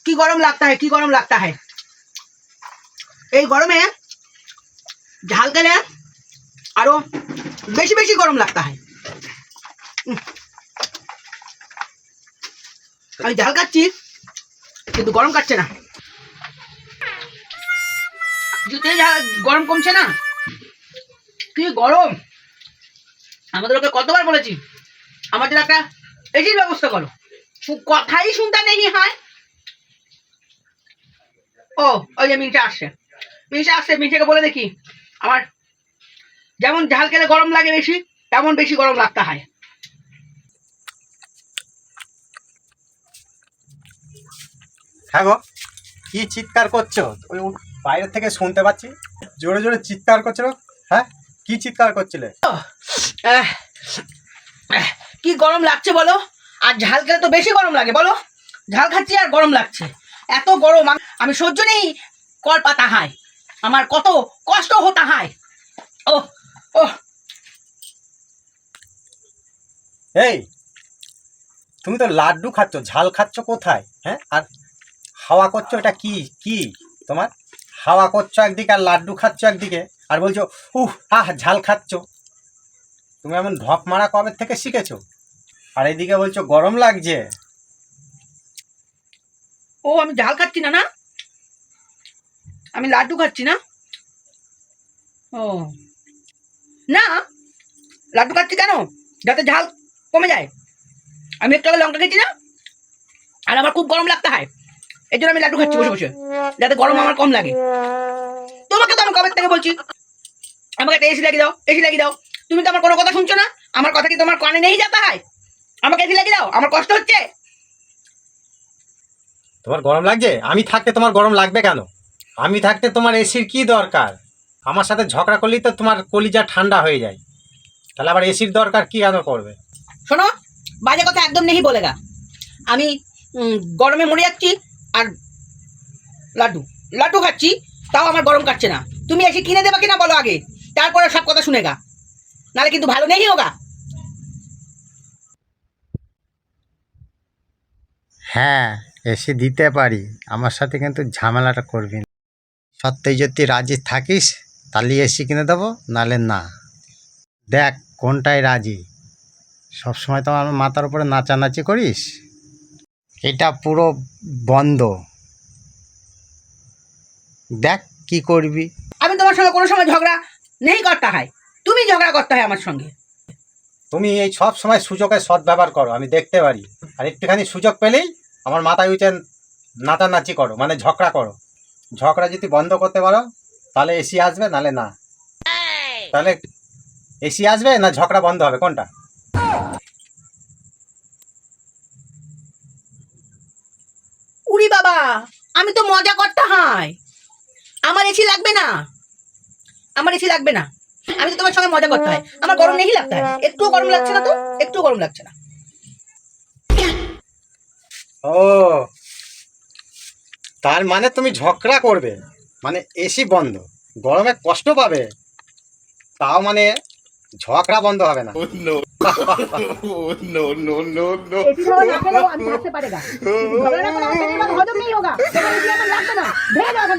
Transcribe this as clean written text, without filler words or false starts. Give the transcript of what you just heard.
কি গরম লাগতা है, কি গরম লাগতা है। এই গরমে ঝাল খেলে আরো বেশি বেশি গরম লাগতা है। আমি ঝাল খাচ্ছি কিন্তু গরম কাটছে না, গরম কমছে না। কি গরম! আমাদের ওকে কতবার বলেছি আমাদের একটা এসির ব্যবস্থা করো, কথাই শুনতে নেই হয়। ও ওই যে মিনসা আসছে, মিনসাকে বলে দেখি আমার যেমন ঝাল খেলে গরম লাগে বেশি, তেমন বেশি গরম লাগতে হয়। হ্যাঁ গো, কি চিৎকার করছো? ওই বাইরের থেকে শুনতে পাচ্ছি, জোরে জোরে চিৎকার করছো। হ্যাঁ, কি চিৎকার করছিলে? কি গরম লাগছে বলো, আর ঝাল খেলে তো বেশি গরম লাগে বলো। ঝাল খাচ্ছি আর গরম লাগছে, এত গরম আমি সহ্য নেই কর পাতা হয়, আমার কত কষ্ট হতা হয়। ও ও এই তুমি তো লাড্ডু খাচ্ছ, ঝাল খাচ্ছ কোথায়? হ্যাঁ, আর হাওয়া করছো, এটা কি কি তোমার? হাওয়া করছো একদিকে আর লাড্ডু খাচ্ছ একদিকে, আর বলছো ঝাল খাচ্ছ। তুমি এমন ঢপ মারা কবে থেকে শিখেছো? আর এইদিকে বলছো গরম লাগছে। ও আমি ঝাল খাচ্ছি না, না আমি লাড্ডু খাচ্ছি না। ও না, লাড্ডু খাচ্ছি কেন? যাতে ঝাল কমে যায়। আমি একটু আগে লঙ্কা খেয়েছি না, আর আমার খুব গরম লাগতে হয়, এই জন্য আমি লাড্ডু খাচ্ছি বসে বসে, যাতে গরম আমার কম লাগে। তোমাকে তো আমি কবে থেকে বলছি আমাকে একটা এসি লাগিয়ে দাও, এসি লাগিয়ে দাও। তুমি তো আমার কোনো কথা শুনছো না। আমার কথা কি তোমার কানে নেই যেতে হয়? আমাকে এসি লাগিয়ে দাও, আমার কষ্ট হচ্ছে। তোমার গরম লাগছে? আমি থাকতে তোমার গরম লাগবে কেন? আমি থাকতে তোমার এসির কি দরকার? আমার সাথে ঝগড়া করলেই তো তোমার কলিজা ঠান্ডা হয়ে যায়, তাহলে আবার এসির দরকার কি কেন করবে? শোনো, বাজে কথা একদম নেই বলেগা। আমি গরমে মরে যাচ্ছি আর লাড্ডু লাড্ডু খাচ্ছি, তাও আমার গরম কাটছে না। তুমি এসে কিনে দেবা কিনা বলো আগে, তারপরে সব কথা শুনেগা, নাহলে কিন্তু ভালো নেই হোগা। হ্যাঁ, এসে দিতে পারি, আমার সাথে কিন্তু ঝামেলাটা করবি না। সত্যি যদি রাজি থাকিস তাহলে এসি কিনে দেবো, নাহলে না। দেখ কোনটায় রাজি। সবসময় তো আমার মাথার উপরে নাচানাচি করিস, এটা পুরো বন্ধ। দেখ কি করবি। আমি তোমার সঙ্গে কোনো সময় ঝগড়া নেই করতে হয়, তুমি ঝগড়া করতে হয় আমার সঙ্গে। তুমি এই সব সময় সুযোগের সদ্ব্যবহার করো, আমি দেখতে পারি। আর একটুখানি সুযোগ পেলেই আমার মাথায় উঠে নাচানাচি করো, মানে ঝগড়া করো। ঝগড়া যদি বন্ধ করতে পারো তাহলে এসি আসবে, নাহলে না। তাহলে এসি আসবে না ঝগড়া বন্ধ হবে, কোনটা? উরি বাবা, আমি তো মজা করতে হয়, আমার এসি লাগবে না, আমার এসি লাগবে না। আমি তো তোমার সঙ্গে মজা করতে হয়, আমার গরম নেই লাগতে হয়। একটু গরম লাগছে না তো, একটু গরম লাগছে না। ও, তার মানে তুমি ঝগড়া করবে, মানে এসি বন্ধ, গরমে কষ্ট পাবে, তাও মানে ঝগড়া বন্ধ হবে না। एसी हवा ना चले वो हम भाग से पड़ेगा, झगड़ा ना करो, मेरे बाद हजम नहीं होगा, तो एसी हमें लागता ना, भेज आसान